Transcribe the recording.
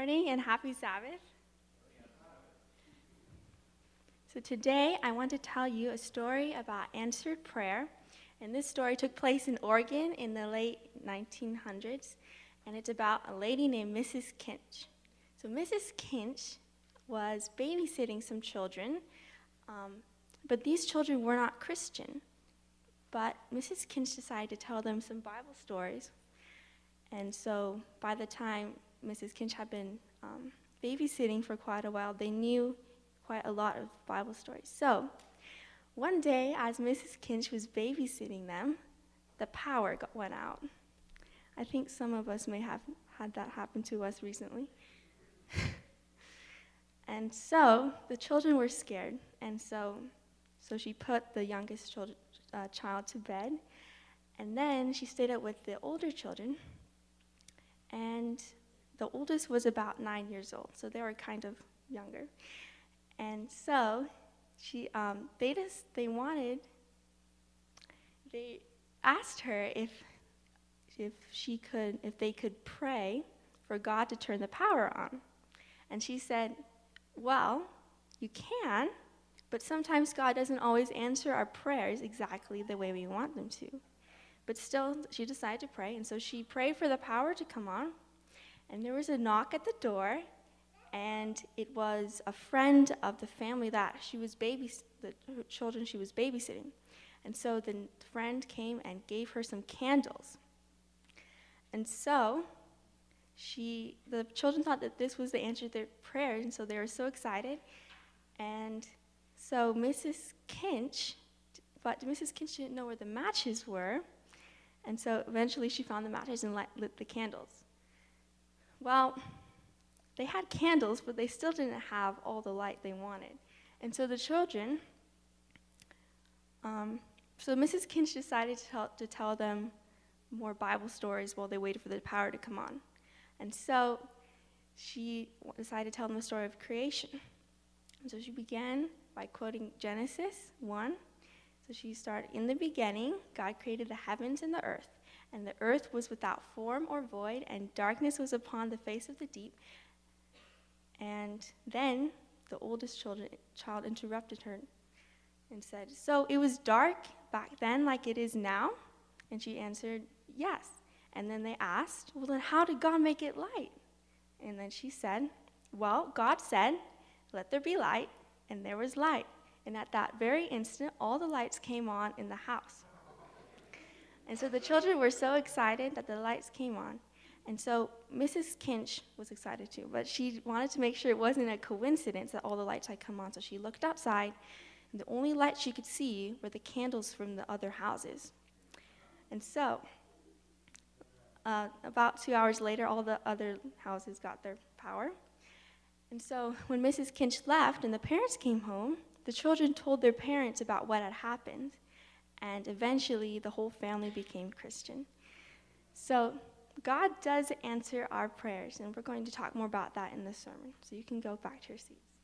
morning and happy Sabbath. So today I want to tell you a story about answered prayer. And this story took place in Oregon in the late 1900s. And it's about a lady named Mrs. Kinch. So Mrs. Kinch was babysitting some children, but these children were not Christian. But Mrs. Kinch decided to tell them some Bible stories. And so by the time Mrs. Kinch had been babysitting for quite a while, they knew quite a lot of Bible stories. So one day, as Mrs. Kinch was babysitting them, the power went out. I think some of us may have had that happen to us recently. And so the children were scared. And so she put the youngest child to bed. And then she stayed up with the older children. And the oldest was about 9 years old, so they were kind of younger. And so they asked her if they could pray for God to turn the power on. And she said, well, you can, but sometimes God doesn't always answer our prayers exactly the way we want them to. But still, she decided to pray, and so she prayed for the power to come on. And there was a knock at the door, and it was a friend of the family that the children she was babysitting. And so the friend came and gave her some candles. And so the children thought that this was the answer to their prayers, and so they were so excited. And so Mrs. Kinch didn't know where the matches were. And so eventually she found the matches and lit the candles. Well, they had candles, but they still didn't have all the light they wanted. And so the children, so Mrs. Kinch decided to tell them more Bible stories while they waited for the power to come on. And so she decided to tell them the story of creation. And so she began by quoting Genesis 1. So she started, in the beginning, God created the heavens and the earth. And the earth was without form or void, and darkness was upon the face of the deep. And then the oldest child interrupted her and said, so it was dark back then like it is now? And she answered, yes. And then they asked, well, then how did God make it light? And then she said, well, God said, let there be light, and there was light. And at that very instant, all the lights came on in the house. And so the children were so excited that the lights came on. And so Mrs. Kinch was excited too, but she wanted to make sure it wasn't a coincidence that all the lights had come on. So she looked outside, and the only lights she could see were the candles from the other houses. And so about 2 hours later, all the other houses got their power. And so when Mrs. Kinch left and the parents came home, the children told their parents about what had happened, and eventually the whole family became Christian. So God does answer our prayers, and we're going to talk more about that in this sermon. So you can go back to your seats.